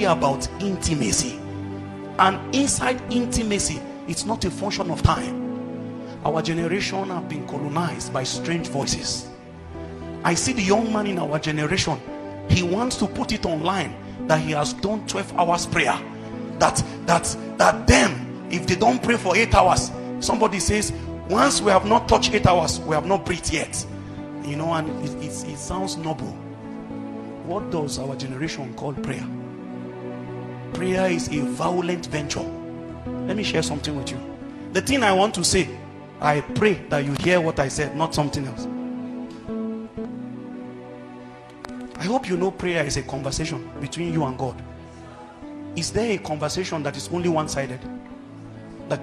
about intimacy. And inside intimacy, it's not a function of time. Our generation have been colonized by strange voices. I see the young man in our generation, he wants to put it online that he has done 12 hours prayer. That them, if they don't pray for 8 hours, somebody says, once we have not touched 8 hours, we have not breathed yet. You know, and it sounds noble. What does our generation call prayer? Prayer is a violent venture. Let me share something with you. The thing I want to say, I pray that you hear what I said, not something else. I hope you know prayer is a conversation between you and God. Is there a conversation that is only one-sided? That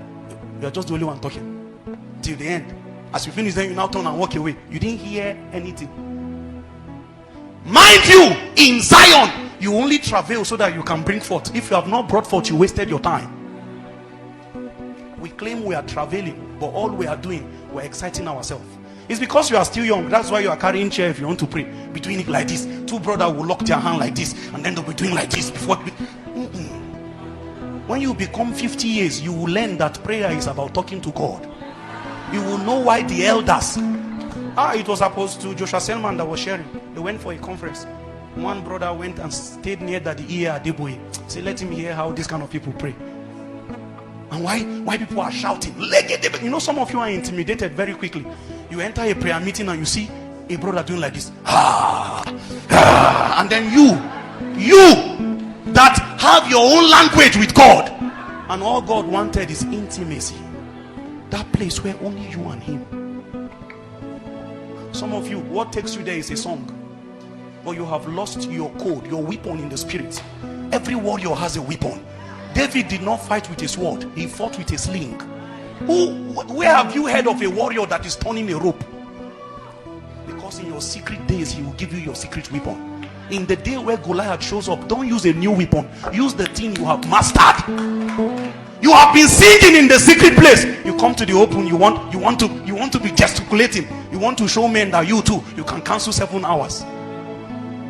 you are just the only one talking till the end? As you finish, then you now turn and walk away. You didn't hear anything. Mind you, in Zion, you only travail so that you can bring forth. If you have not brought forth, you wasted your time. We claim we are traveling, but all we are doing, we're exciting ourselves. It's because you are still young. That's why you are carrying chair if you want to pray. Be doing it like this. Two brothers will lock their hand like this, and then they'll be doing like this before. When you become 50 years, you will learn that prayer is about talking to God. You will know why the elders. It was Apostle Joshua Selman that was sharing. They went for a conference. One brother went and stayed near the ear Adeboye. Say, let him hear how these kind of people pray. And why people are shouting. You know, some of you are intimidated very quickly. You enter a prayer meeting and you see a brother doing like this. And then you that have your own language with God, and all God wanted is intimacy. That place where only you and him. Some of you, what takes you there is a song, but you have lost your code, your weapon in the spirit. Every warrior has a weapon. David did not fight with a sword, he fought with a sling. Where have you heard of a warrior that is turning a rope? Because in your secret days, he will give you your secret weapon. In the day where Goliath shows up, don't use a new weapon. Use the thing you have mastered. You have been singing in the secret place. You come to the open, you want to be gesticulating. You want to show men that you too, you can cancel 7 hours.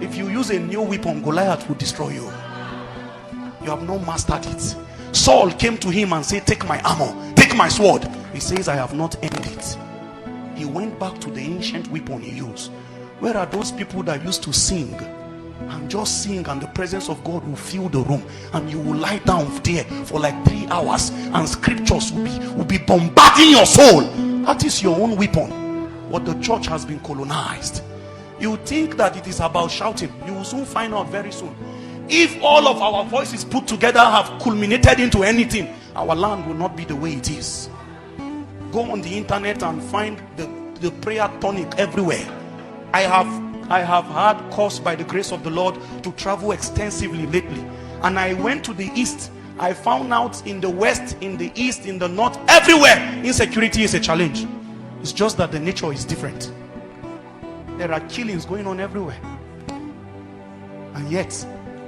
If you use a new weapon, Goliath will destroy you. You have not mastered it. Saul came to him and said, take my armor, take my sword. He says, I have not earned it. He went back to the ancient weapon he used. Where are those people that used to sing and just sing, and the presence of God will fill the room, and you will lie down there for like 3 hours, and scriptures will be bombarding your soul? That is your own weapon. But the church has been colonized. You think that it is about shouting. You will soon find out very soon. If all of our voices put together have culminated into anything, our land will not be the way it is. Go on the internet and find the prayer tonic everywhere. I have had cause by the grace of the Lord to travel extensively lately, and I went to the east. I found out in the west, in the east, in the north, everywhere insecurity is a challenge. It's just that the nature is different. There are killings going on everywhere, and yet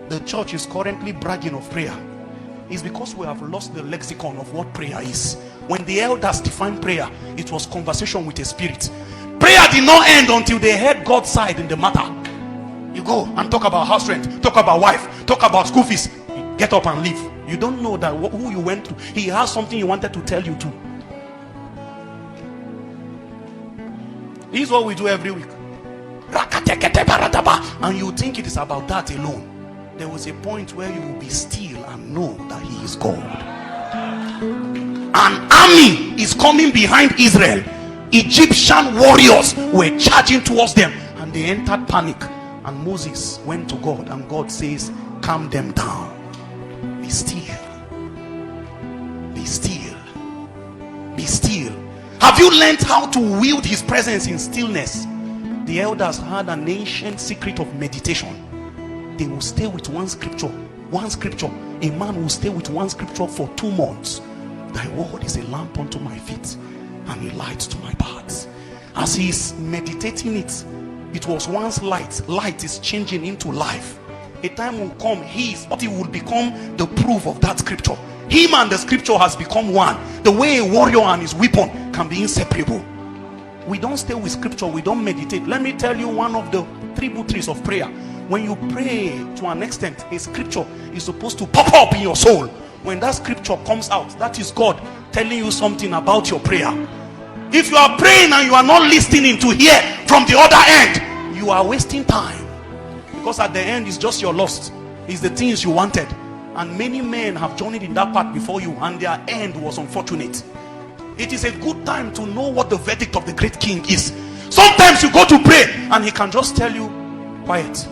the church is currently bragging of prayer. It's because we have lost the lexicon of what prayer is. When the elders defined prayer, it was conversation with a spirit. Prayer did not end until they heard God's side in the matter. You go and talk about house rent, talk about wife, talk about school fees, get up and leave. You don't know that who you went to. He has something he wanted to tell you too. This is what we do every week. And you think it is about that alone. There was a point where you will be still and know that he is God. An army is coming behind Israel. Egyptian warriors were charging towards them, and they entered panic. And Moses went to God, and God says, calm them down. Be still. Be still. Be still. Have you learned how to wield his presence in stillness? The elders had an ancient secret of meditation. They will stay with one scripture. A man will stay with one scripture for 2 months. Thy word is a lamp unto my feet and a light to my paths. As he is meditating it, it was once light. Light is changing into life. A time will come, he will become the proof of that scripture. Him and the scripture has become one. The way a warrior and his weapon can be inseparable. We don't stay with scripture, we don't meditate. Let me tell you one of the tributaries of prayer. When you pray to an extent, a scripture is supposed to pop up in your soul. When that scripture comes out, that is God telling you something about your prayer. If you are praying and you are not listening to hear from the other end, you are wasting time, because at the end it's just your lust, it's the things you wanted. And many men have journeyed in that path before you, and their end was unfortunate. It is a good time to know what the verdict of the great king is. Sometimes you go to pray and he can just tell you, quiet.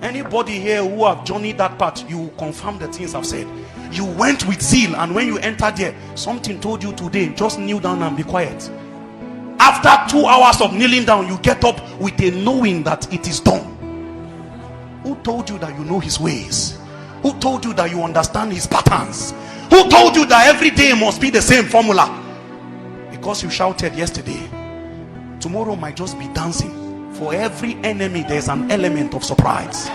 Anybody here who have journeyed that path, you confirm the things I've said. You went with zeal, and when you entered there, something told you today, just kneel down and be quiet. After 2 hours of kneeling down, you get up with a knowing that it is done. Who told you that you know his ways? Who told you that you understand his patterns? Who told you that every day must be the same formula? Because you shouted yesterday, tomorrow might just be dancing. For every enemy, there's an element of surprise.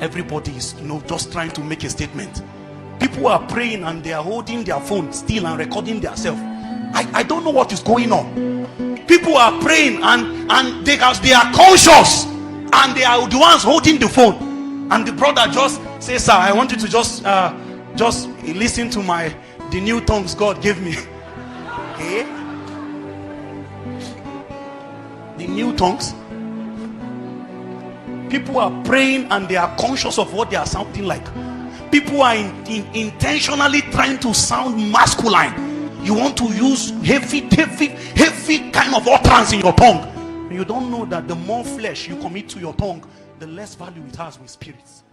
Everybody is, just trying to make a statement. People are praying and they are holding their phone still and recording themselves. I don't know what is going on. People are praying and they are conscious, and they are the ones holding the phone. And the brother just says, sir, I want you to just listen to the new tongues God gave me. Okay? The new tongues. People are praying and they are conscious of what they are sounding like. People are intentionally trying to sound masculine. You want to use heavy kind of utterance in your tongue. You don't know that the more flesh you commit to your tongue, the less value it has with spirits.